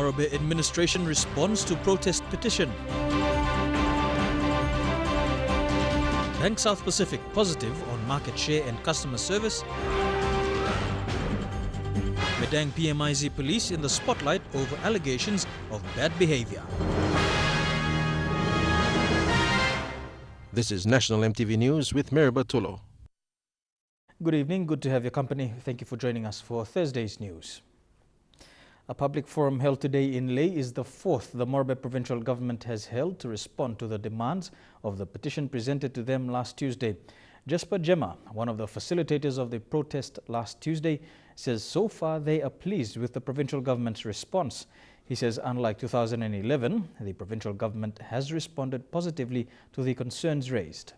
Morobe administration responds to protest petition. Bank South Pacific positive on market share and customer service. Madang PMIZ police in the spotlight over allegations of bad behavior. This is National MTV News with Morobe Tulo. Good evening, good to have your company. Thank you for joining us for Thursday's news. A public forum held today in Lae is the fourth the Morobe provincial government has held to respond to the demands of the petition presented to them last Tuesday. Jasper Gemma, one of the facilitators of the protest last Tuesday, says so far they are pleased with the provincial government's response. He says unlike 2011, the provincial government has responded positively to the concerns raised.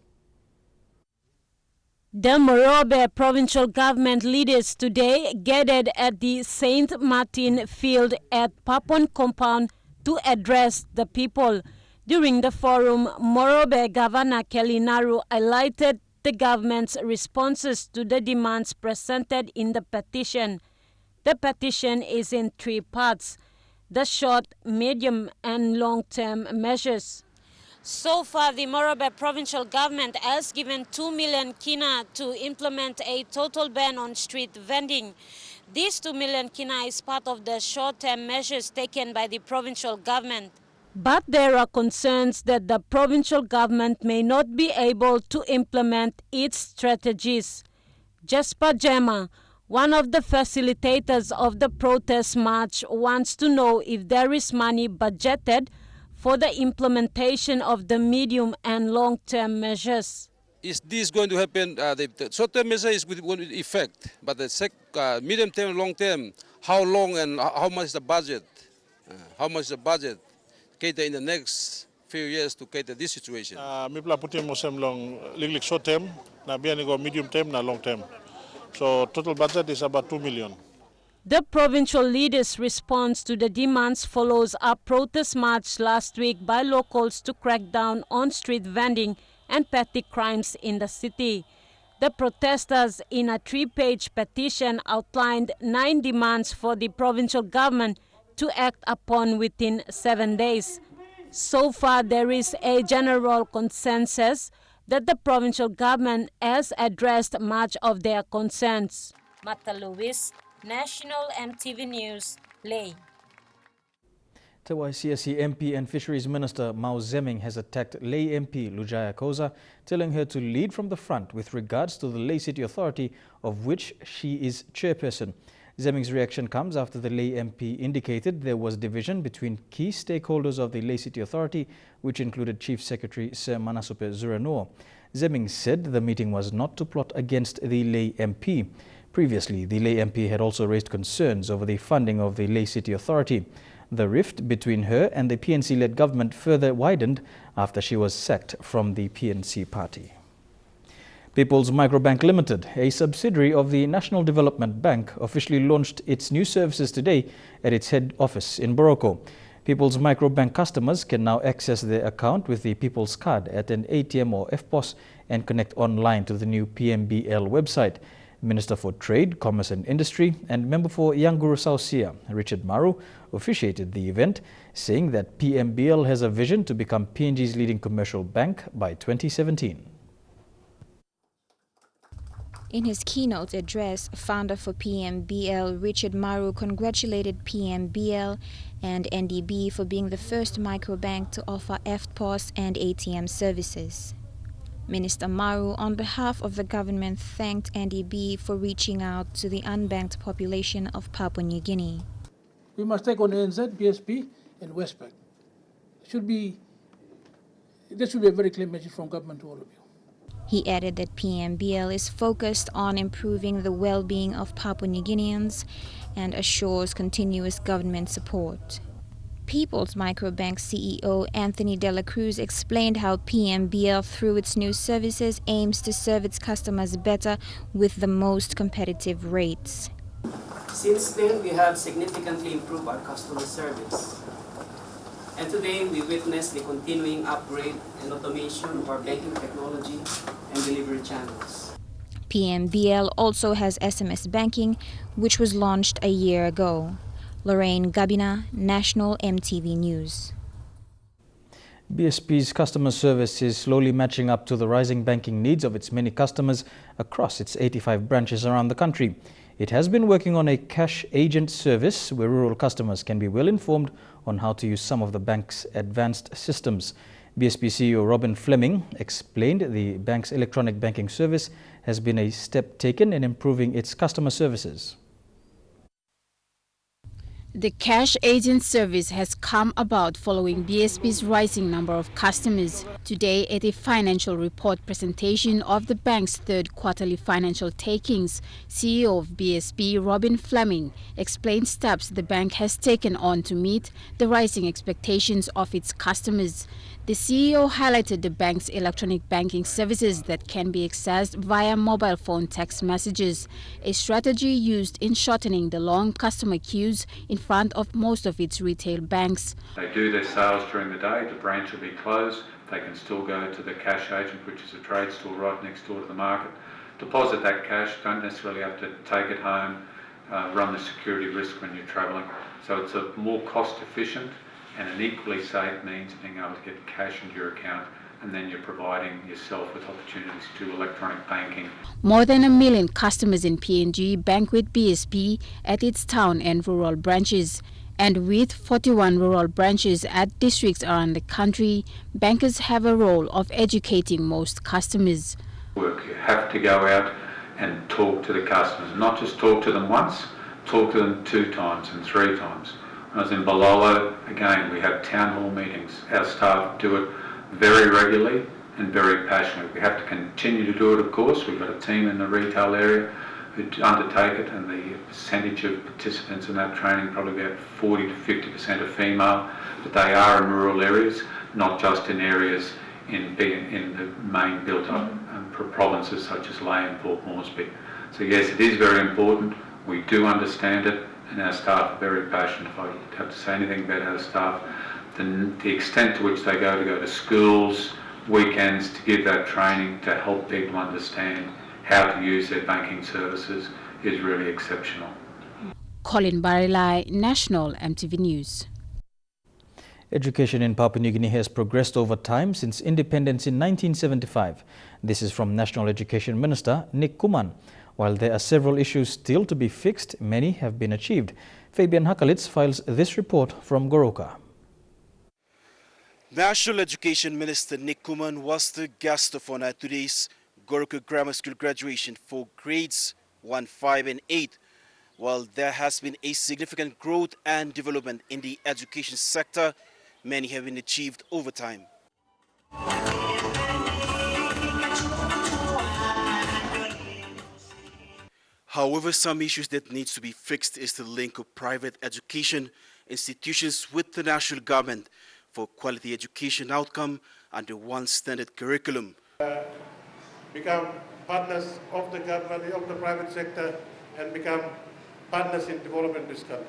The Morobe provincial government leaders today gathered at the St. Martin field at Papon compound to address the people. During the forum, Morobe Governor Kelly Naru highlighted the government's responses to the demands presented in the petition. The petition is in three parts: the short, medium and long-term measures. So far, the Morobe provincial government has given 2 million kina to implement a total ban on street vending. This 2 million kina is part of the short-term measures taken by the provincial government. But there are concerns that the provincial government may not be able to implement its strategies. Jasper Gemma, one of the facilitators of the protest march, wants to know if there is money budgeted for the implementation of the medium and long-term measures. Is this going to happen? The short-term measure is with effect, but the medium-term and long-term, how long and how much is the budget? How much is the budget cater in the next few years to cater this situation? Mipla putin mo sem long liglik short-term, na biyan go medium-term na long-term. So total budget is about 2 million. The provincial leaders' response to the demands follows a protest march last week by locals to crack down on street vending and petty crimes in the city. The protesters, in a 3-page petition, outlined 9 demands for the provincial government to act upon within 7 days. So far, there is a general consensus that the provincial government has addressed much of their concerns. Martha Lewis, National MTV News, Lae. Tawai CSC MP and Fisheries Minister Mao Zemming has attacked Lae MP Lujaya Koza, telling her to lead from the front with regards to the Lae City Authority, of which she is chairperson. Zemming's reaction comes after the Lae MP indicated there was division between key stakeholders of the Lae City Authority, which included Chief Secretary Sir Manasupe Zuranoa. Zemming said the meeting was not to plot against the Lae MP. Previously, the Lae MP had also raised concerns over the funding of the Lae City Authority. The rift between her and the PNC-led government further widened after she was sacked from the PNC party. People's Microbank Limited, a subsidiary of the National Development Bank, officially launched its new services today at its head office in Goroka. People's Microbank customers can now access their account with the People's Card at an ATM or FPOS and connect online to the new PMBL website. Minister for Trade, Commerce and Industry and member for Young Guru Sia, Richard Maru, officiated the event, saying that PMBL has a vision to become PNG's leading commercial bank by 2017. In his keynote address, founder for PMBL, Richard Maru, congratulated PMBL and NDB for being the first microbank to offer FPOS and ATM services. Minister Maru, on behalf of the government, thanked NDB for reaching out to the unbanked population of Papua New Guinea. We must take on ANZ, BSP and Westpac. This should be a very clear message from government to all of you. He added that PMBL is focused on improving the well-being of Papua New Guineans and assures continuous government support. People's Microbank CEO Anthony De La Cruz explained how PMBL, through its new services, aims to serve its customers better with the most competitive rates. Since then, we have significantly improved our customer service. And today, we witness the continuing upgrade and automation of our banking technology and delivery channels. PMBL also has SMS banking, which was launched a year ago. Lorraine Gabina, National EMTV News. BSP's customer service is slowly matching up to the rising banking needs of its many customers across its 85 branches around the country. It has been working on a cash agent service where rural customers can be well informed on how to use some of the bank's advanced systems. BSP CEO Robin Fleming explained the bank's electronic banking service has been a step taken in improving its customer services. The cash agent service has come about following BSP's rising number of customers. Today, at a financial report presentation of the bank's third quarterly financial takings, CEO of BSP, Robin Fleming, explained steps the bank has taken on to meet the rising expectations of its customers. The CEO highlighted the bank's electronic banking services that can be accessed via mobile phone text messages, a strategy used in shortening the long customer queues in front of most of its retail banks. They do their sales during the day, the branch will be closed, they can still go to the cash agent, which is a trade store right next door to the market, deposit that cash, don't necessarily have to take it home, run the security risk when you're travelling. So it's a more cost efficient and an equally safe means of being able to get cash into your account, and then you're providing yourself with opportunities to do electronic banking. More than 1 million customers in PNG bank with BSP at its town and rural branches. And with 41 rural branches at districts around the country, bankers have a role of educating most customers. You have to go out and talk to the customers, not just talk to them once, talk to them 2 times and 3 times. When I was in Balolo, again, we have town hall meetings. Our staff do it very regularly and very passionately. We have to continue to do it, of course. We've got a team in the retail area who undertake it, and the percentage of participants in that training, probably about 40 to 50% are female, but they are in rural areas, not just in areas in the main built-up provinces such as Ley and Port Moresby. So yes, it is very important. We do understand it, and our staff are very passionate. If I have to say anything about our staff, the extent to which they go to schools, weekends, to give that training to help people understand how to use their banking services is really exceptional. Colin Barilai, National EMTV News. Education in Papua New Guinea has progressed over time since independence in 1975. This is from National Education Minister Nick Kuman. While there are several issues still to be fixed, many have been achieved. Fabian Hakalitz files this report from Goroka. National Education Minister Nick Kuman was the guest of honor at today's Goroka Grammar School graduation for grades 1, 5 and 8. While there has been a significant growth and development in the education sector, many have been achieved over time. However, some issues that needs to be fixed is the link of private education institutions with the national government for quality education outcome under one standard curriculum. Become partners of the government, of the private sector, and become partners in development this country.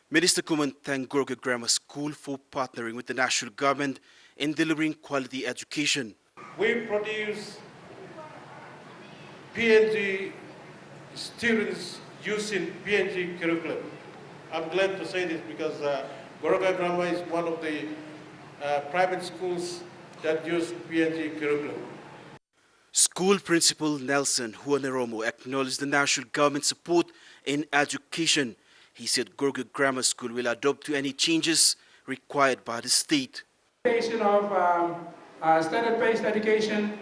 Minister Kuman thanked Goroka Grammar School for partnering with the national government in delivering quality education. We produce PNG students using PNG curriculum. I'm glad to say this because Goroka Grammar is one of the private schools that use PNG curriculum. School Principal Nelson Huaneromo acknowledged the national government support in education. He said Goroka Grammar School will adopt to any changes required by the state. Of standard-based education,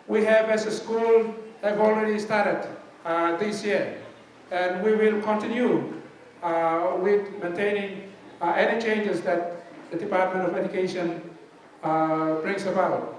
we have as a school have already started this year, and we will continue with maintaining any changes that the Department of Education brings about.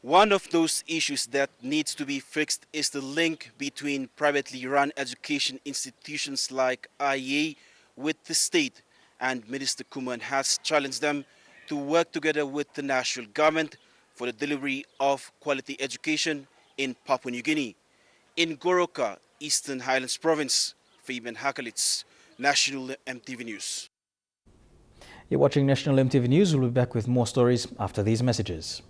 One of those issues that needs to be fixed is the link between privately run education institutions like IEA with the state, and Minister Kuman has challenged them to work together with the national government for the delivery of quality education in Papua New Guinea. In Goroka, Eastern Highlands Province, Fabian Hakalitz, National EMTV News. You're watching National EMTV News. We'll be back with more stories after these messages.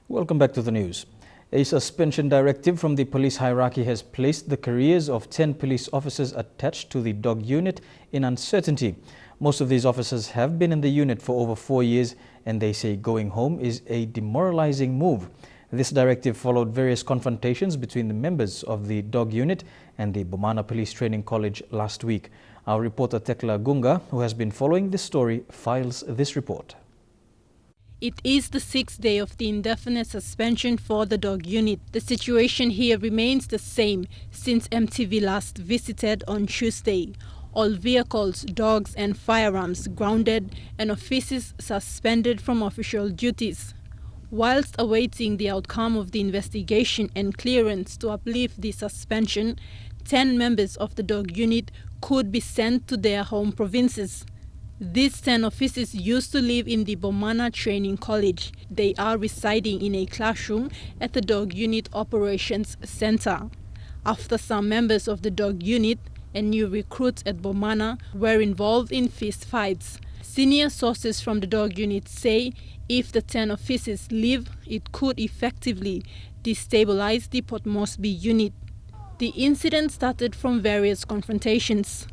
Welcome back to the news. A suspension directive from the police hierarchy has placed the careers of 10 police officers attached to the dog unit in uncertainty. Most of these officers have been in the unit for over 4 years, and they say going home is a demoralizing move. This directive followed various confrontations between the members of the dog unit and the Bomana Police Training College last week. Our reporter Tekla Gunga, who has been following this story, files this report. It is the 6th day of the indefinite suspension for the dog unit. The situation here remains the same since MTV last visited on Tuesday. All vehicles, dogs and firearms grounded and officers suspended from official duties. Whilst awaiting the outcome of the investigation and clearance to uplift the suspension, 10 members of the dog unit could be sent to their home provinces. These 10 officers used to live in the Bomana Training College. They are residing in a classroom at the Dog Unit Operations Center. After some members of the dog unit and new recruits at Bomana were involved in fist fights. Senior sources from the dog unit say if the 10 officers leave, it could effectively destabilize the Port Moresby unit. The incident started from various confrontations.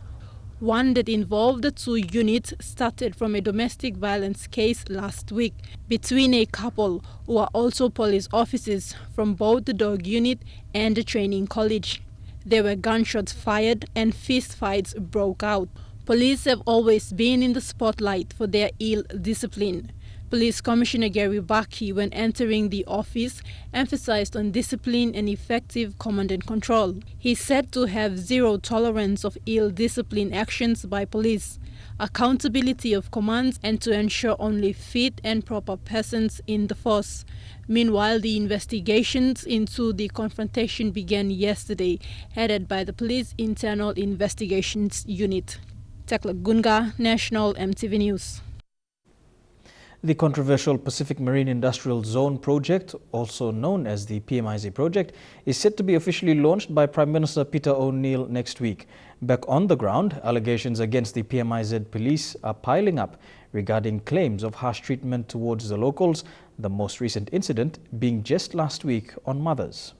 One that involved the two units started from a domestic violence case last week between a couple who are also police officers from both the dog unit and the training college. There were gunshots fired and fist fights broke out. Police have always been in the spotlight for their ill discipline. Police Commissioner Gary Baki, when entering the office, emphasized on discipline and effective command and control. He said to have zero tolerance of ill-discipline actions by police, accountability of commands, and to ensure only fit and proper persons in the force. Meanwhile, the investigations into the confrontation began yesterday, headed by the Police Internal Investigations Unit. Tekla Gunga, National MTV News. The controversial Pacific Marine Industrial Zone project, also known as the PMIC Project, is set to be officially launched by Prime Minister Peter O'Neill next week. Back on the ground, allegations against the PMIZ police are piling up regarding claims of harsh treatment towards the locals, the most recent incident being just last week on Mothers.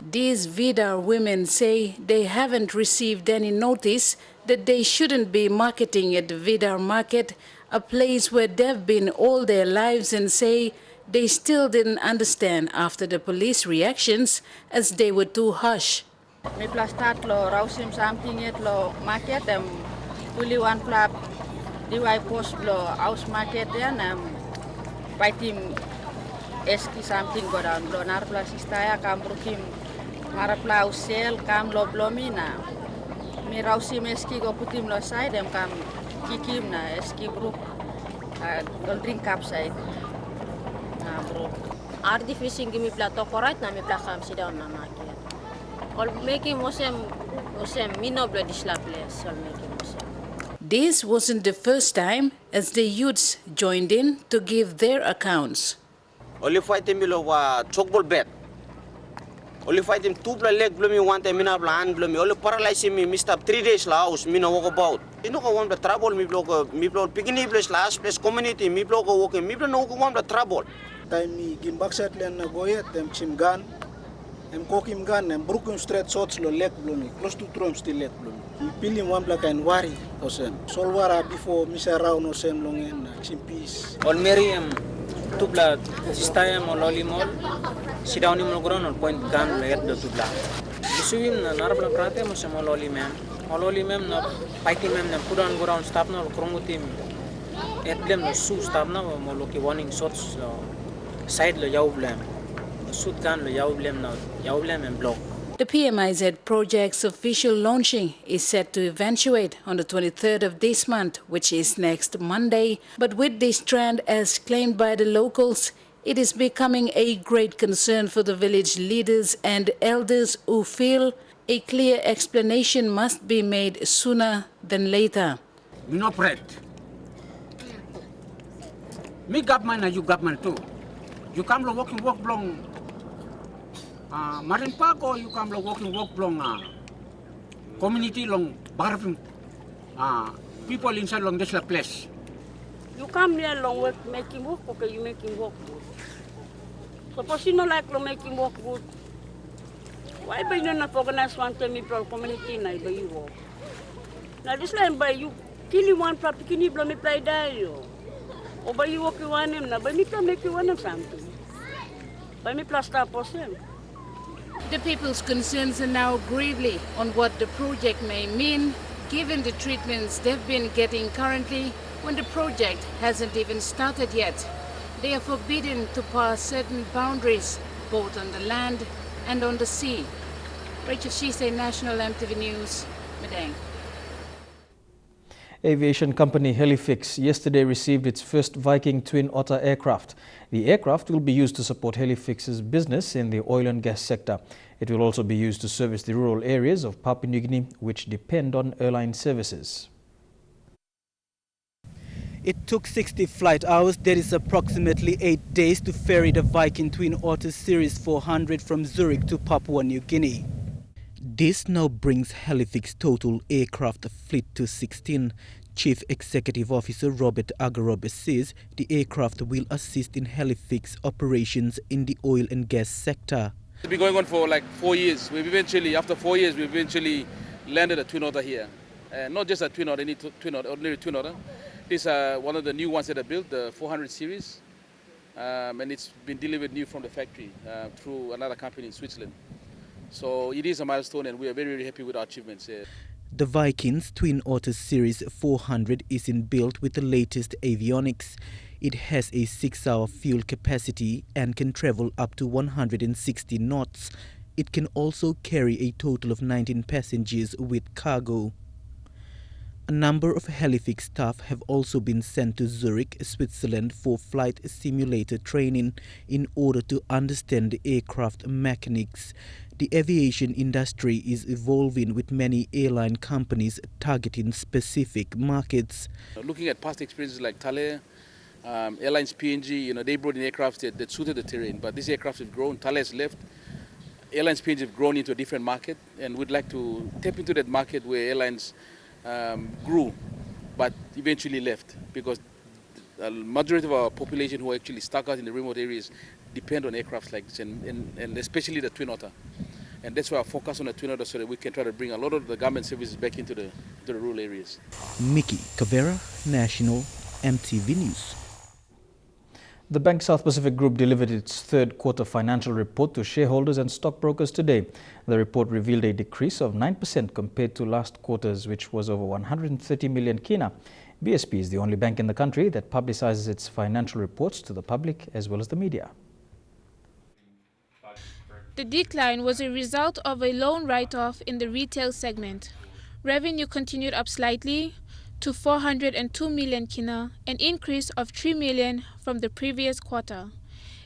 These Vidar women say they haven't received any notice that they shouldn't be marketing at the Vidar market, a place where they've been all their lives, and say they still didn't understand after the police reactions as they were too harsh. Mi plastat lo rausim something at lo market tuli one club diwai post lo house market yan paitim eski something go down lo nar plasistaya kam brukim marapla usel kam lo blomina mi rausim eski go putim lo side dem kam kikim na eski brook go drink up side na brook ardi fishing mi plato correct na mi plakam sit down na market. This wasn't the first time as the youths joined in to give their accounts. Only fight him below chokball bet. Only fight him 2 leg blow me 1 time mina hand blow me. Only paralyze me, missed up 3 days la house, me no walk about. You know want the trouble me blow picking place last place community, me blow go walking, me blow no want the trouble. Time me gimbakset len goyet them chimgan. I'm cooking gun and broken straight shots lo leg blooming, close to trump still leg blooming. Pilling one black and worry, Osen. Solwara before Mr. Round Osen long and chimpis. On Miriam, Tubla, Sistayam or Lolimol, sit down in Mogrono, point gun, let the Tubla. You see him, an Arab Pratem or some Lolimam, or Lolimam, no fighting them, and put on go down, stop now, chromotim. At them, no sue stop now, Moloki warning shots, side the Yaublem. The PMIZ project's official launching is set to eventuate on the 23rd of this month, which is next Monday. But with this trend, as claimed by the locals, it is becoming a great concern for the village leaders and elders who feel a clear explanation must be made sooner than later. No bread. Me government and you government too. You come to walk long. Marine Park or you come walk long community long barfing people inside long this place. You come here long work, make him work, okay, you make him work good. Suppose you don't like to make him work good. Why by you not organize one time people community na by you work? Now this line by you kill you one property kini blow me play die yo. Or by you work you want him na by me to make you want him something. By me plaster post him. The people's concerns are now gravely on what the project may mean, given the treatments they've been getting currently when the project hasn't even started yet. They are forbidden to pass certain boundaries, both on the land and on the sea. Rachel Shise, National MTV News, Madang. Aviation company Hellafix yesterday received its first Viking Twin Otter aircraft. The aircraft will be used to support Hellafix's business in the oil and gas sector. It will also be used to service the rural areas of Papua New Guinea, which depend on airline services. It took 60 flight hours, that is approximately 8 days, to ferry the Viking Twin Otter Series 400 from Zurich to Papua New Guinea. This now brings Hellafix total aircraft fleet to 16. Chief Executive Officer Robert Agarobe says the aircraft will assist in Hellafix operations in the oil and gas sector. It's been going on for like 4 years. After 4 years, we eventually landed a Twin Otter here. Not just a Twin Otter, ordinary Twin Otter. This is one of the new ones that are built, the 400 series. And it's been delivered new from the factory through another company in Switzerland. So it is a milestone and we are very, very happy with our achievements here. The Vikings Twin Otter Series 400 is built with the latest avionics. It has a 6-hour fuel capacity and can travel up to 160 knots. It can also carry a total of 19 passengers with cargo. A number of Hellafix staff have also been sent to Zurich, Switzerland for flight simulator training in order to understand the aircraft mechanics. The aviation industry is evolving with many airline companies targeting specific markets. Looking at past experiences like Thales, Airlines PNG, they brought in aircraft that suited the terrain, but these aircraft have grown. Thales left. Airlines PNG have grown into a different market, and we'd like to tap into that market where airlines grew, but eventually left, because the majority of our population who are actually stuck out in the remote areas depend on aircrafts like this, and especially the Twin Otter. And that's why I focus on the Twin Otter so that we can try to bring a lot of the government services back into the rural areas. Mickey Cavera, National MTV News. The Bank South Pacific Group delivered its third quarter financial report to shareholders and stockbrokers today. The report revealed a decrease of 9% compared to last quarter's, which was over 130 million kina. BSP is the only bank in the country that publicizes its financial reports to the public as well as the media. The decline was a result of a loan write-off in the retail segment. Revenue continued up slightly to 402 million kina, an increase of 3 million from the previous quarter.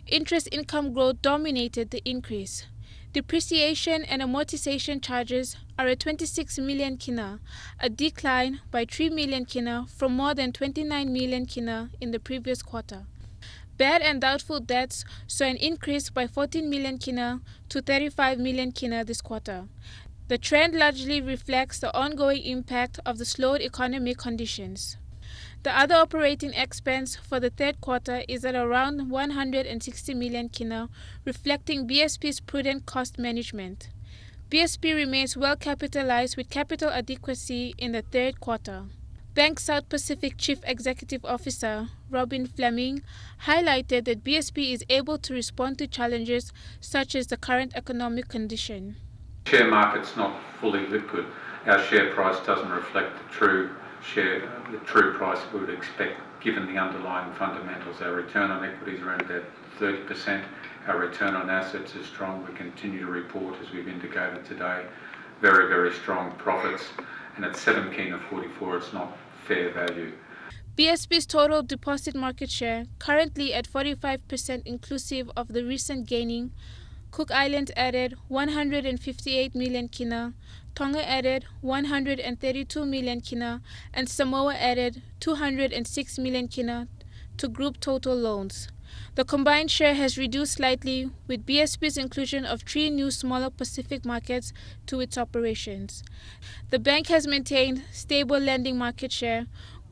Interest income growth dominated the increase. Depreciation and amortization charges are at 26 million kina, a decline by 3 million kina from more than 29 million kina in the previous quarter. Bad and doubtful debts saw an increase by 14 million kina to 35 million kina this quarter. The trend largely reflects the ongoing impact of the slowed economic conditions. The other operating expense for the third quarter is at around 160 million kina, reflecting BSP's prudent cost management. BSP remains well capitalized with capital adequacy in the third quarter. Bank South Pacific Chief Executive Officer Robin Fleming highlighted that BSP is able to respond to challenges such as the current economic condition. Share market's not fully liquid. Our share price doesn't reflect the true price we would expect given the underlying fundamentals. Our return on equity is around about 30%. Our return on assets is strong. We continue to report, as we've indicated today, very, very strong profits. And at 7 kina 44, it's not fair value. BSP's total deposit market share, currently at 45% inclusive of the recent gaining. Cook Islands added 158 million kina, Tonga added 132 million kina, and Samoa added 206 million kina to group total loans. The combined share has reduced slightly with BSP's inclusion of 3 new smaller Pacific markets to its operations. The bank has maintained stable lending market share,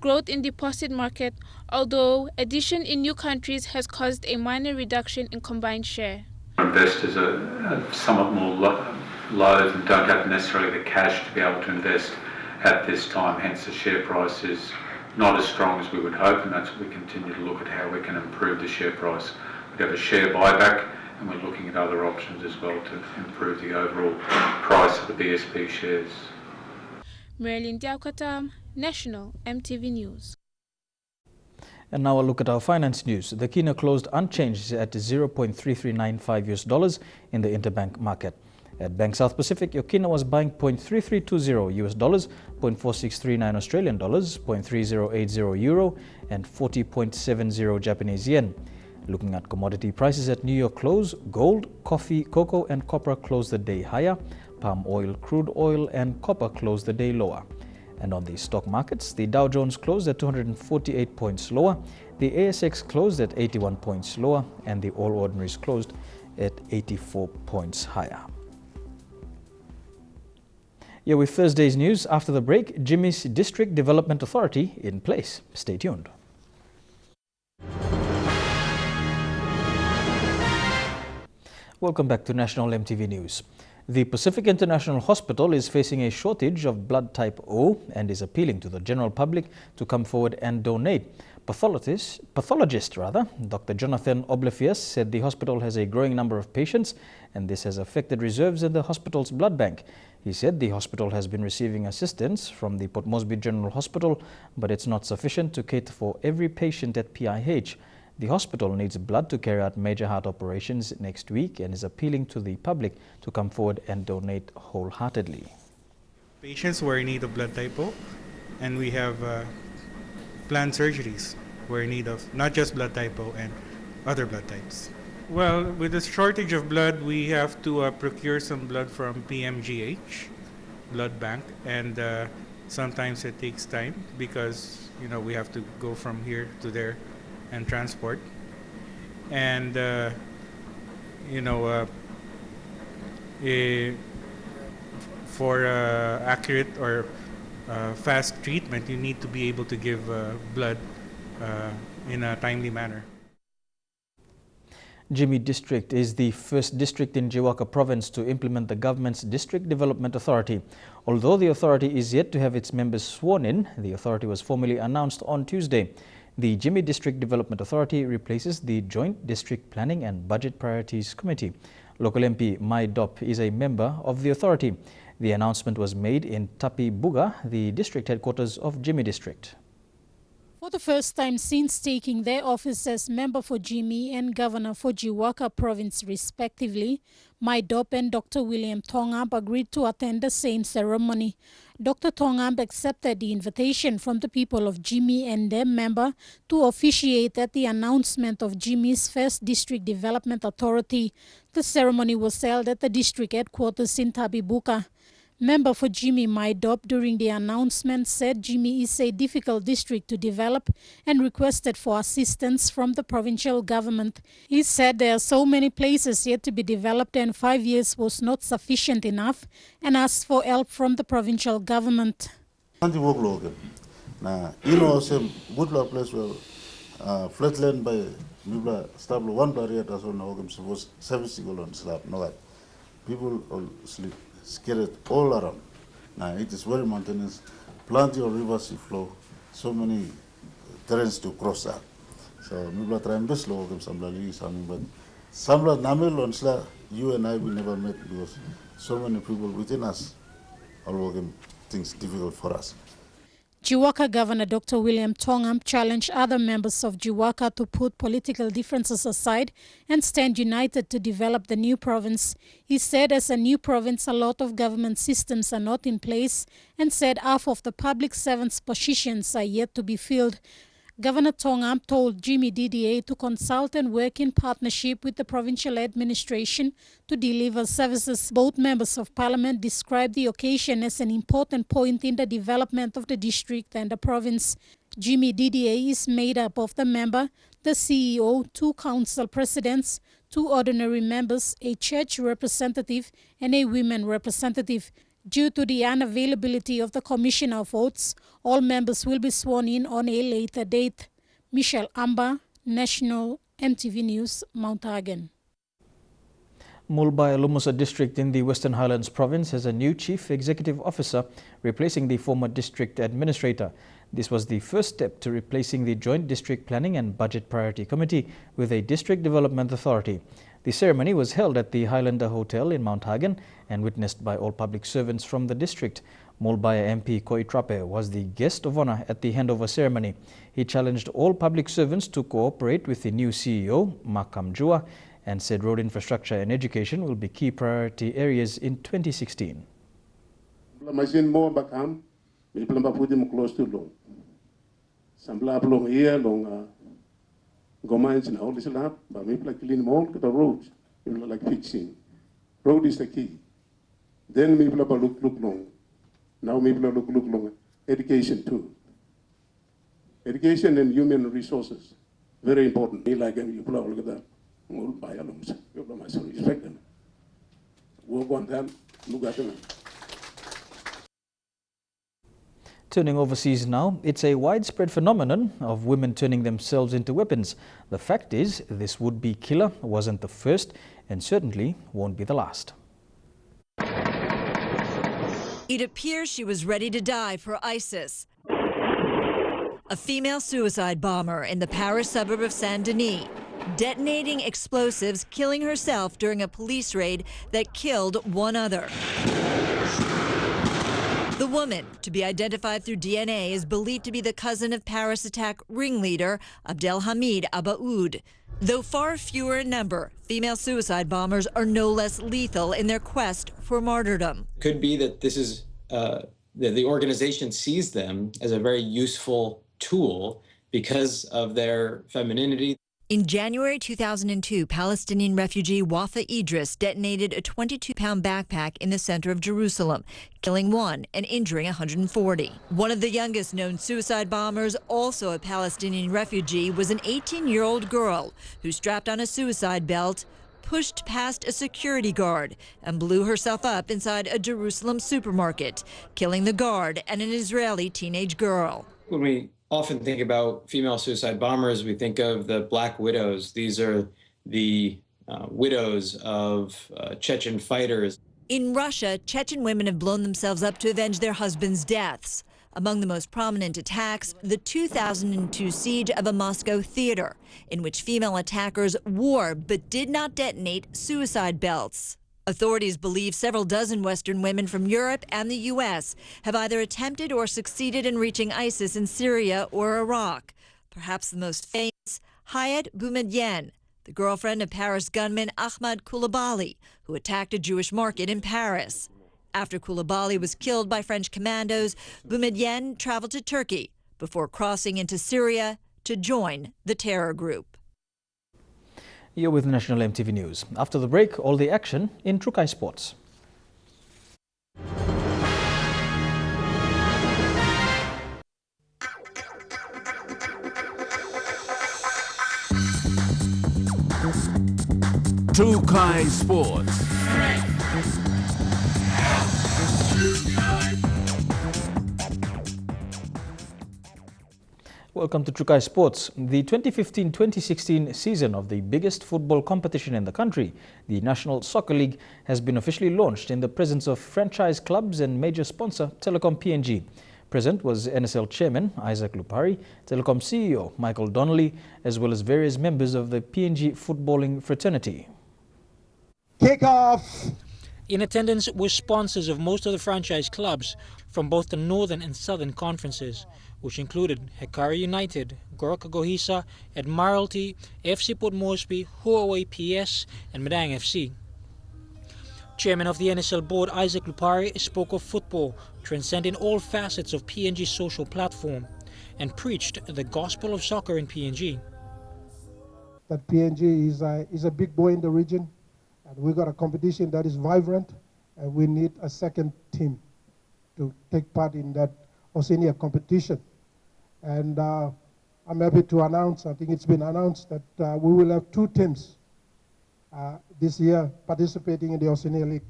growth in deposit market, although addition in new countries has caused a minor reduction in combined share. Investors are somewhat more loath and don't have necessarily the cash to be able to invest at this time, hence the share price is not as strong as we would hope, and that's what we continue to look at how we can improve the share price. We have a share buyback and we're looking at other options as well to improve the overall price of the BSP shares. Marilyn Diaukatam, National MTV News. And now a look at our finance news. The kina closed unchanged at $0.3395 US in the interbank market. At Bank South Pacific, your kina was buying $0.3320 US, $0.4639 Australian dollars, $0.3080 euro, and 40.70 Japanese yen. Looking at commodity prices at New York close, gold, coffee, cocoa, and copper closed the day higher. Palm oil, crude oil, and copper closed the day lower. And on the stock markets, the Dow Jones closed at 248 points lower, the ASX closed at 81 points lower, and the All Ordinaries closed at 84 points higher. Here with Thursday's news. After the break, Jimmy's District Development Authority in place. Stay tuned. Welcome back to National MTV News. The Pacific International Hospital is facing a shortage of blood type O and is appealing to the general public to come forward and donate. Pathologist Dr. Jonathan Oblefius said the hospital has a growing number of patients and this has affected reserves in the hospital's blood bank. He said the hospital has been receiving assistance from the Port Moresby General Hospital, but it's not sufficient to cater for every patient at PIH. The hospital needs blood to carry out major heart operations next week and is appealing to the public to come forward and donate wholeheartedly. Patients who are in need of blood type O, and we have planned surgeries who are in need of not just blood type O and other blood types. Well, with the shortage of blood, we have to procure some blood from PMGH, blood bank, and sometimes it takes time because we have to go from here to there and transport, and for accurate or fast treatment, you need to be able to give blood in a timely manner. Jimmy District is the first district in Jiwaka Province to implement the government's District Development Authority. Although the authority is yet to have its members sworn in, the authority was formally announced on Tuesday. The Jimmy District Development Authority replaces the Joint District Planning and Budget Priorities Committee. Local MP Mai Dop is a member of the authority. The announcement was made in Tapi Buga, the district headquarters of Jimmy District. For the first time since taking their office as member for Jimmy and governor for Jiwaka Province respectively, Mai Dop and Dr. William Tongab agreed to attend the same ceremony. Dr. Tongab accepted the invitation from the people of Jimmy and their member to officiate at the announcement of Jimmy's first District Development Authority. The ceremony was held at the district headquarters in Tabibuka. Member for Jimmy Mai Dop during the announcement said Jimmy is a difficult district to develop and requested for assistance from the provincial government. He said there are so many places yet to be developed and 5 years was not sufficient enough and asked for help from the provincial government. Place flatland by stable one barrier as was service on slab. No, people all sleep. Scared all around. Now it is very mountainous, plenty of rivers to flow, so many terrains to cross that. So we try and best low but Samla Namil on Sla, you and I will never meet because so many people within us all things difficult for us. Jiwaka Governor Dr. William Tongam challenged other members of Jiwaka to put political differences aside and stand united to develop the new province. He said as a new province, a lot of government systems are not in place and said half of the public servants' positions are yet to be filled. Governor Tongam told Jimmy DDA to consult and work in partnership with the provincial administration to deliver services. Both members of parliament described the occasion as an important point in the development of the district and the province. Jimmy DDA is made up of the member, the CEO, 2 council presidents, 2 ordinary members, a church representative, and a women representative. Due to the unavailability of the Commissioner of Votes, all members will be sworn in on a later date. Michelle Amba, National EMTV News, Mount Hagen. Mulbai Lumusa district in the Western Highlands province has a new chief executive officer replacing the former district administrator. This was the first step to replacing the Joint District Planning and Budget Priority Committee with a District Development Authority. The ceremony was held at the Highlander Hotel in Mount Hagen and witnessed by all public servants from the district. Mulbai MP Koi Trape was the guest of honor at the handover ceremony. He challenged all public servants to cooperate with the new CEO, Makam Jua, and said road infrastructure and education will be key priority areas in 2016. Like fixing. Road is the key. Then maybe look long. Now maybe look long. Education too. Education and human resources, very important. Me like you look at that. Respect them. Work on them. Look at them. Turning overseas now, it's a widespread phenomenon of women turning themselves into weapons. The fact is, this would-be killer wasn't the first and certainly won't be the last. It appears she was ready to die for ISIS. A female suicide bomber in the Paris suburb of Saint-Denis, detonating explosives, killing herself during a police raid that killed one other. The woman, to be identified through DNA, is believed to be the cousin of Paris attack ringleader Abdelhamid Abaoud. Though far fewer in number, female suicide bombers are no less lethal in their quest for martyrdom. Could be that this is the organization sees them as a very useful tool because of their femininity. In January 2002, Palestinian refugee Wafa Idris detonated a 22-pound backpack in the center of Jerusalem, killing one and injuring 140. One of the youngest known suicide bombers, also a Palestinian refugee, was an 18-year-old girl who strapped on a suicide belt, pushed past a security guard, and blew herself up inside a Jerusalem supermarket, killing the guard and an Israeli teenage girl. When we often think about female suicide bombers, we think of the Black Widows. These are the widows of Chechen fighters. In Russia, Chechen women have blown themselves up to avenge their husbands' deaths. Among the most prominent attacks, the 2002 siege of a Moscow theater, in which female attackers wore but did not detonate suicide belts. Authorities believe several dozen Western women from Europe and the U.S. have either attempted or succeeded in reaching ISIS in Syria or Iraq. Perhaps the most famous, Hayat Boumediene, the girlfriend of Paris gunman Ahmad Koulibaly, who attacked a Jewish market in Paris. After Koulibaly was killed by French commandos, Boumediene traveled to Turkey before crossing into Syria to join the terror group. You're with National EMTV News. After the break, all the action in Trukai Sports. Trukai Sports. Welcome to Trukai Sports. The 2015-2016 season of the biggest football competition in the country, the National Soccer League, has been officially launched in the presence of franchise clubs and major sponsor Telecom PNG. Present was NSL Chairman Isaac Lupari, Telecom CEO Michael Donnelly, as well as various members of the PNG footballing fraternity. Kick off! In attendance were sponsors of most of the franchise clubs from both the Northern and Southern conferences, which included Hekari United, Goroka Gohisa, Admiralty, FC Port Moresby, Huawei PS, and Madang FC. Chairman of the NSL board Isaac Lupari spoke of football transcending all facets of PNG's social platform and preached the gospel of soccer in PNG. That PNG is a big boy in the region, and we got a competition that is vibrant, and we need a second team to take part in that Oceania competition. And I'm happy to announce, I think it's been announced, that we will have 2 teams this year participating in the Oceania League.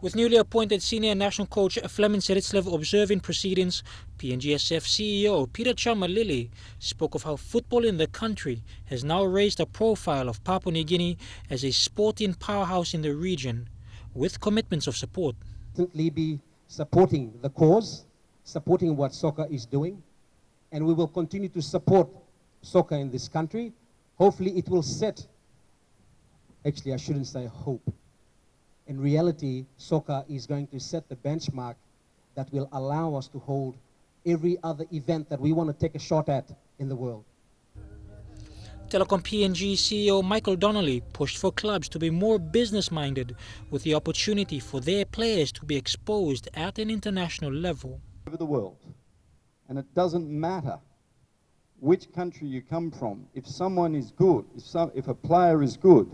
With newly appointed senior national coach Fleming Seritslev observing proceedings, PNGSF CEO Peter Chamalili spoke of how football in the country has now raised a profile of Papua New Guinea as a sporting powerhouse in the region, with commitments of support. Be supporting the cause, supporting what soccer is doing, and we will continue to support soccer in this country. Hopefully it will set, actually I shouldn't say hope. In reality, soccer is going to set the benchmark that will allow us to hold every other event that we want to take a shot at in the world. Telecom PNG CEO Michael Donnelly pushed for clubs to be more business-minded with the opportunity for their players to be exposed at an international level. Over the world, and it doesn't matter which country you come from, if someone is good, if a player is good,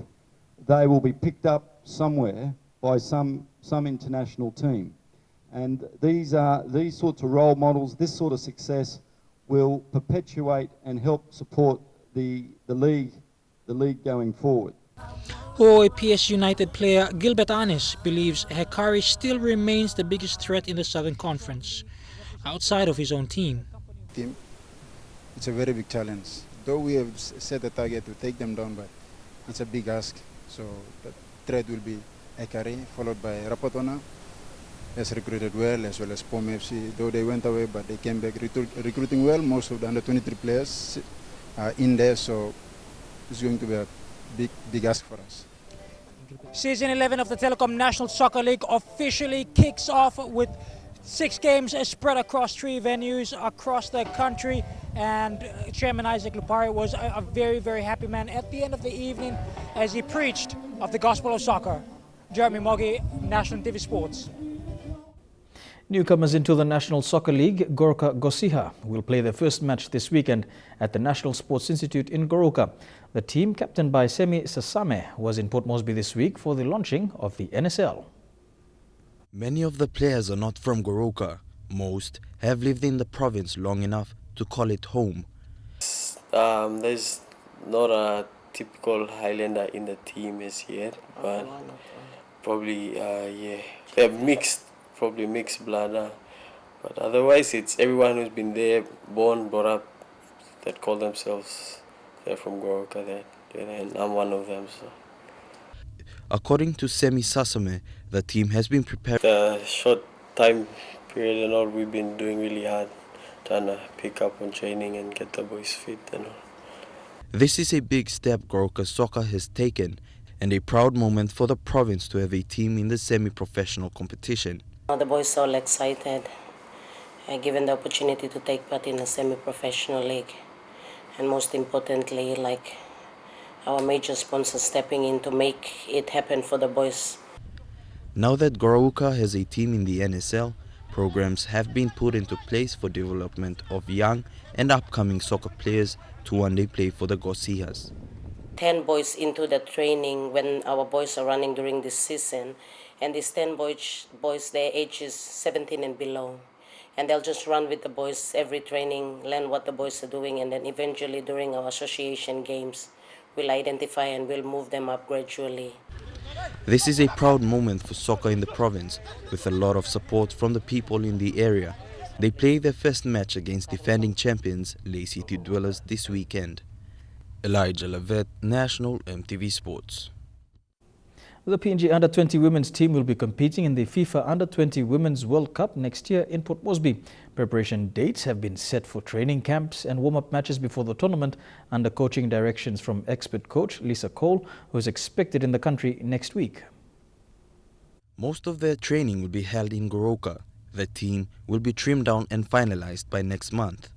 they will be picked up somewhere by some international team. And these sorts of role models, this sort of success will perpetuate and help support the league going forward. Ho'oe PS United player Gilbert Anis believes Hekari still remains the biggest threat in the Southern Conference, outside of his own team. It's a very big challenge. Though we have set a target to take them down, but it's a big ask. So the threat will be Hekari, followed by Rapatona, has recruited well, as well as POM FC. Though they went away, but they came back recruiting well. Most of the under-23 players are in there, so it's going to be a big ask for us. Season 11 of the Telecom National Soccer League officially kicks off with 6 games spread across 3 venues across the country, and Chairman Isaac Lupari was a very, very happy man at the end of the evening as he preached of the gospel of soccer. Jeremy Moggy, National EMTV Sports. Newcomers into the National Soccer League, Goroka Gosiha, will play their first match this weekend at the National Sports Institute in Goroka. The team, captained by Semi Sasame, was in Port Moresby this week for the launching of the NSL. Many of the players are not from Goroka. Most have lived in the province long enough to call it home. There's not a typical Highlander in the team as yet, but probably, they're mixed. Probably mixed blood, but otherwise it's everyone who's been there, born, brought up, that call themselves they're from Goroka, and I'm one of them. So. According to Semi Sasame, the team has been prepared. The short time period and all, we've been doing really hard, trying to pick up on training and get the boys fit and all. This is a big step Goroka soccer has taken, and a proud moment for the province to have a team in the semi-professional competition. The boys are all excited, given the opportunity to take part in a semi-professional league, and most importantly, like our major sponsor stepping in to make it happen for the boys. Now that Goroka has a team in the NSL, programs have been put into place for development of young and upcoming soccer players to one day play for the Gosihas. 10 boys into the training when our boys are running during this season. And these 10 boys, their age is 17 and below. And they'll just run with the boys every training, learn what the boys are doing, and then eventually during our association games, we'll identify and we'll move them up gradually. This is a proud moment for soccer in the province, with a lot of support from the people in the area. They play their first match against defending champions, Lay City Dwellers, this weekend. Elijah Lavet, National EMTV Sports. The PNG Under-20 women's team will be competing in the FIFA Under-20 Women's World Cup next year in Port Moresby. Preparation dates have been set for training camps and warm-up matches before the tournament under coaching directions from expert coach Lisa Cole, who is expected in the country next week. Most of their training will be held in Goroka. The team will be trimmed down and finalized by next month.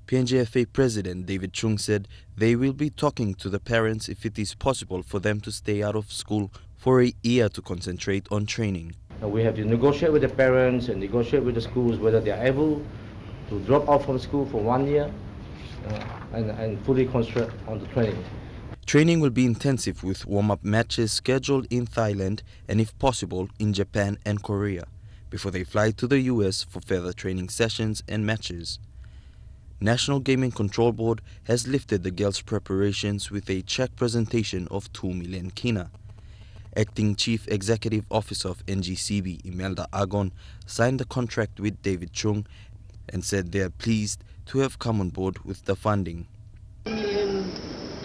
PNGFA President David Chung said they will be talking to the parents if it is possible for them to stay out of school for a year to concentrate on training. We have to negotiate with the parents and negotiate with the schools whether they are able to drop out from school for 1 year and fully concentrate on the training. Training will be intensive with warm-up matches scheduled in Thailand and if possible in Japan and Korea before they fly to the US for further training sessions and matches. National Gaming Control Board has lifted the girls' preparations with a check presentation of 2 million kina. Acting Chief Executive Officer of NGCB, Imelda Agon, signed the contract with David Chung and said they are pleased to have come on board with the funding. $1 million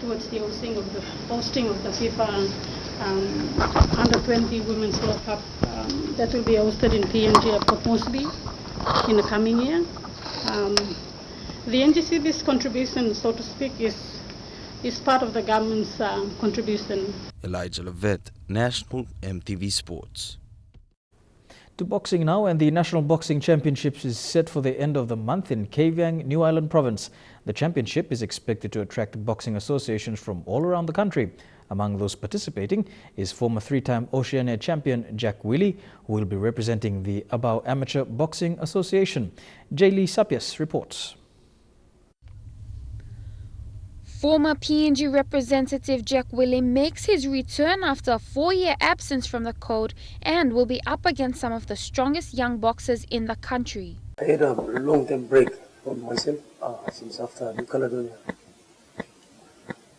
towards the hosting of the FIFA Under-20 Women's World Cup that will be hosted in PNG at Port Moresby in the coming year. The NGCB's contribution, so to speak, is part of the government's contribution. Elijah Levet, National EMTV Sports. To boxing now, and the National Boxing Championships is set for the end of the month in Kavieng, New Island Province. The championship is expected to attract boxing associations from all around the country. Among those participating is former three-time Oceania champion Jack Willie, who will be representing the Abau Amateur Boxing Association. Jaylee Sapias reports. Former PNG representative Jack Willie makes his return after a 4-year absence from the code and will be up against some of the strongest young boxers in the country. I had a long-term break from myself since after New Caledonia.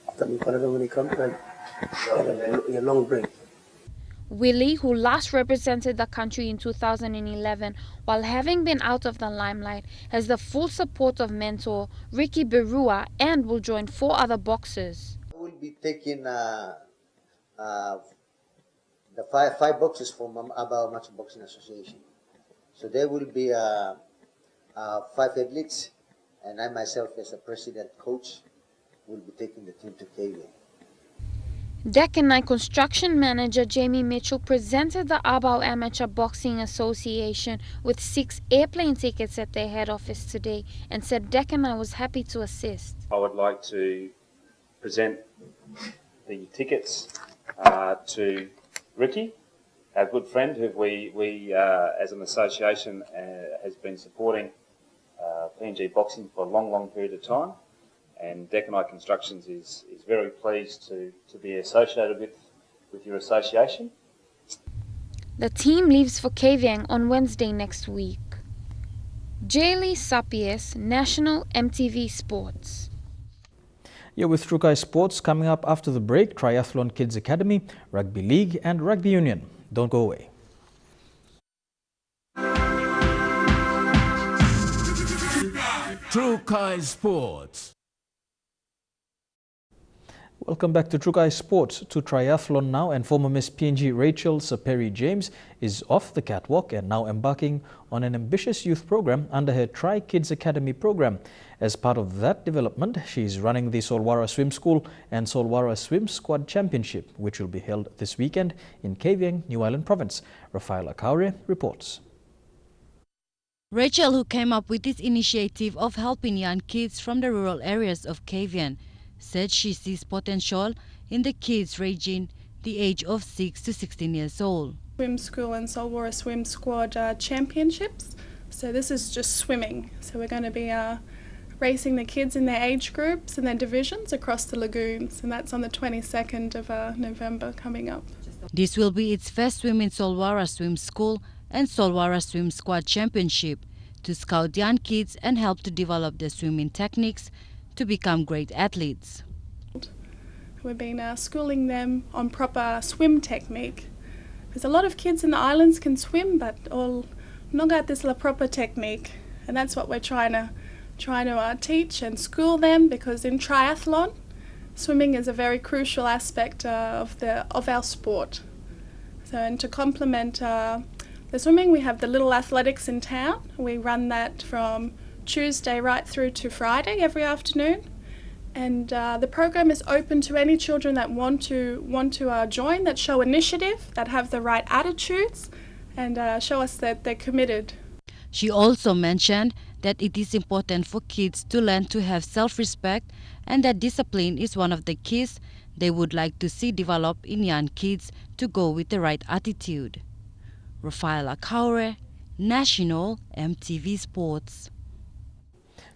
After New Caledonia, when I come back, I had a long break. Willie, who last represented the country in 2011 while having been out of the limelight, has the full support of mentor Ricky Berua and will join 4 other boxers. I will be taking the 5 boxers from Abau Amateur Boxing Association. So there will be 5 athletes, and I myself as a president coach will be taking the team to Kavieng. Dekanai construction manager Jamie Mitchell presented the Abau Amateur Boxing Association with 6 airplane tickets at their head office today and said Dekanai was happy to assist. I would like to present the tickets to Ricky, our good friend who we as an association has been supporting PNG boxing for a long period of time. And Dekanai Constructions is very pleased to be associated with your association. The team leaves for Kavieng on Wednesday next week. Jaylee Sapies, National EMTV Sports. You're with Trukai Sports. Coming up after the break, Triathlon Kids Academy, Rugby League and Rugby Union. Don't go away. Trukai Sports. Welcome back to Trukai Sports. To triathlon now, and former Miss PNG Rachel Saperi James is off the catwalk and now embarking on an ambitious youth program under her Tri Kids Academy program. As part of that development, she is running the Solwara Swim School and Solwara Swim Squad Championship, which will be held this weekend in Kavieng, New Island Province. Rafaela Kaure reports. Rachel, who came up with this initiative of helping young kids from the rural areas of Kavieng, said she sees potential in the kids ranging the age of 6 to 16 years old. Swim School and Solwara Swim Squad Championships. So this is just swimming. So we're going to be racing the kids in their age groups and their divisions across the lagoons, and that's on the 22nd of November coming up. This will be its first swim in Solwara Swim School and Solwara Swim Squad Championship to scout young kids and help to develop their swimming techniques to become great athletes. We've been schooling them on proper swim technique. Because a lot of kids in the islands can swim, but all not got this proper technique, and that's what we're trying to teach and school them. Because in triathlon, swimming is a very crucial aspect of our sport. So, and to complement the swimming, we have the little athletics in town. We run that from Tuesday right through to Friday every afternoon, and the program is open to any children that want to join, that show initiative, that have the right attitudes, and show us that they're committed. She also mentioned that it is important for kids to learn to have self-respect and that discipline is one of the keys they would like to see develop in young kids to go with the right attitude. Rafaela Kaure, National EMTV Sports.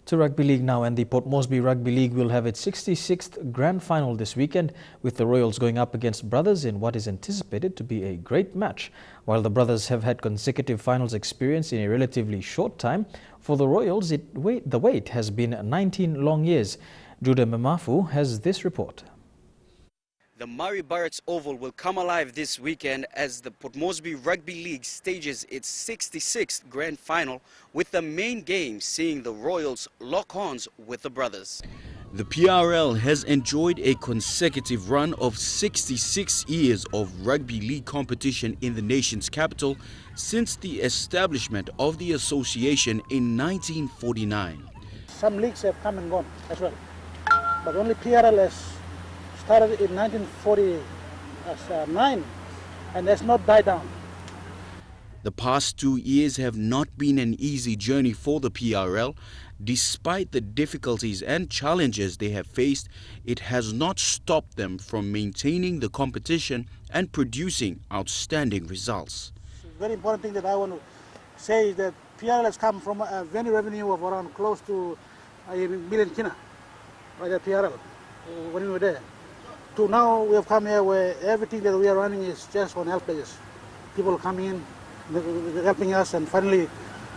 To Rugby League now, and the Port Moresby Rugby League will have its 66th grand final this weekend, with the Royals going up against Brothers in what is anticipated to be a great match. While the Brothers have had consecutive finals experience in a relatively short time, for the Royals the wait has been 19 long years. Judah Memafu has this report. The Murray Barracks Oval will come alive this weekend as the Port Moresby Rugby League stages its 66th grand final, with the main game seeing the Royals lock horns with the Brothers. The PRL has enjoyed a consecutive run of 66 years of rugby league competition in the nation's capital since the establishment of the association in 1949. Some leagues have come and gone as well, but only PRL has started in 1949 and has not died down. The past 2 years have not been an easy journey for the PRL. Despite the difficulties and challenges they have faced, it has not stopped them from maintaining the competition and producing outstanding results. The very important thing that I want to say is that PRL has come from a venue revenue of around close to $1 million kina, right at PRL, when we were there. To now we have come here where everything that we are running is just on help players. People come in, they're helping us, and finally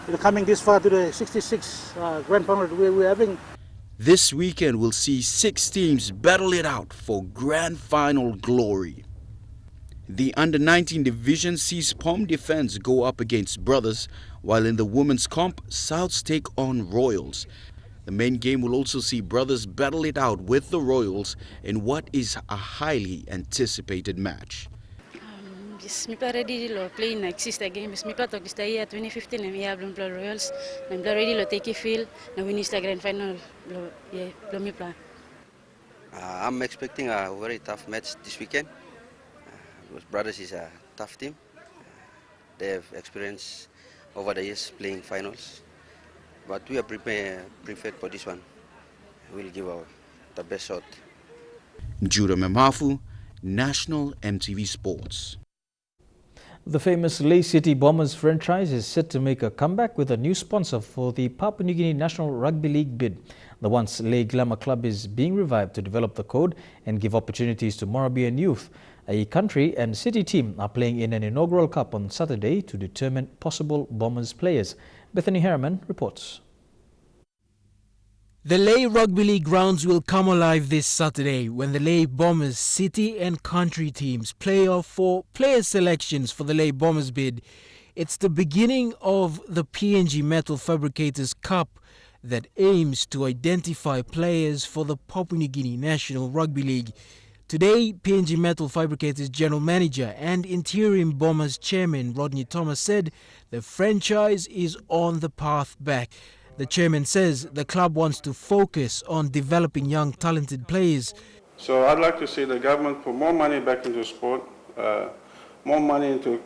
we're coming this far to the 66 grand final that we're having. This weekend will see 6 teams battle it out for grand final glory. The under-19 division sees Pom Defence go up against Brothers, while in the women's comp, Souths take on Royals. The main game will also see Brothers battle it out with the Royals in what is a highly anticipated match. Yes, me ready to play next sister game. Me to stay here 2015 and me have the Royals. Me ready to take a field and win the grand final. Yeah, me plan. I'm expecting a very tough match this weekend. Because Brothers is a tough team. They have experience over the years playing finals. But we are prepared for this one. We'll give the best shot. Judah Memafu, National EMTV Sports. The famous Lae City Bombers franchise is set to make a comeback with a new sponsor for the Papua New Guinea National Rugby League bid. The once Lae Glamour Club is being revived to develop the code and give opportunities to Morobean youth. A country and city team are playing in an inaugural cup on Saturday to determine possible Bombers players. Bethany Harriman reports. The Lae Rugby League grounds will come alive this Saturday when the Lae Bombers city and country teams play off for player selections for the Lae Bombers bid. It's the beginning of the PNG Metal Fabricators Cup that aims to identify players for the Papua New Guinea National Rugby League. Today, PNG Metal Fabricators General Manager and Interim Bombers Chairman Rodney Thomas said the franchise is on the path back. The chairman says the club wants to focus on developing young talented players. So I'd like to see the government put more money back into sport, more money into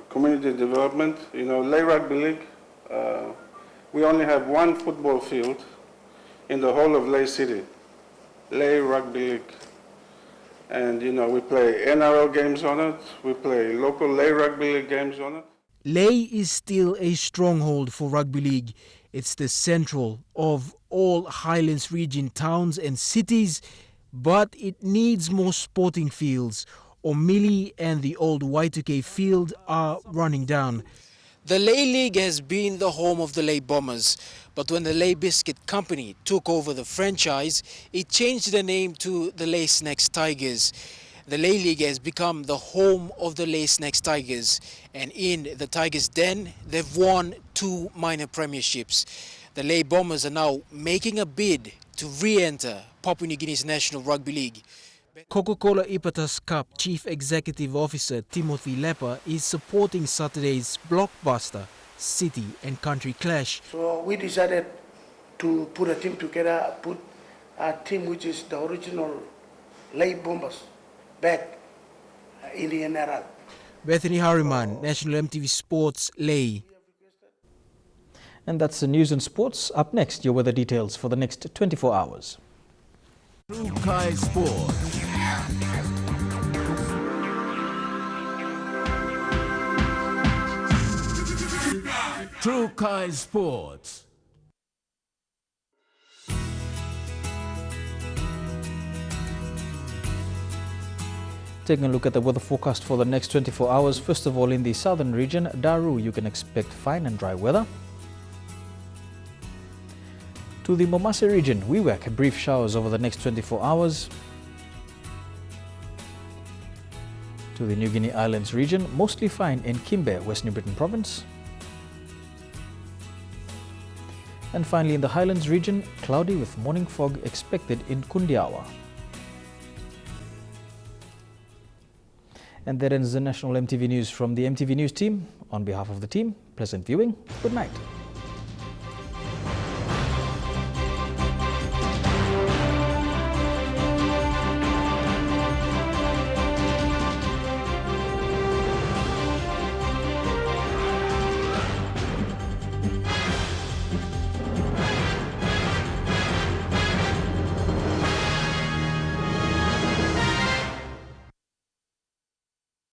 community development. You know, Lae Rugby League, we only have one football field in the whole of Lae City. Lae Rugby League, and you know, we play NRL games on it, we play local Lae Rugby League games on it. Lae is still a stronghold for rugby league. It's the central of all Highlands region towns and cities, but it needs more sporting fields. Omili and the old Y2K field are running down. The Lae League has been the home of the Lae Bombers, but when the Lae Biscuit Company took over the franchise, it changed the name to the Lae Snacks Tigers. The Lae League has become the home of the Lae Snacks Tigers, and in the Tigers' den, they've won 2 minor premierships. The Lae Bombers are now making a bid to re-enter Papua New Guinea's National Rugby League. Coca-Cola Ipatas Cup Chief Executive Officer Timothy Lepper is supporting Saturday's blockbuster city and country clash. So we decided to put a team together, put a team which is the original Lae Bombers back in the NRL. Bethany Harriman, National EMTV Sports, Lae. And that's the news and sports. Up next, your weather details for the next 24 hours. Rugby Sports. Rugby Sports. Taking a look at the weather forecast for the next 24 hours. First of all, in the southern region, Daru, you can expect fine and dry weather. To the Momase region, Wewak, brief showers over the next 24 hours. To the New Guinea Islands region, mostly fine in Kimbe, West New Britain Province. And finally in the Highlands region, cloudy with morning fog expected in Kundiawa. And that ends the National MTV News from the MTV News team. On behalf of the team, pleasant viewing. Good night.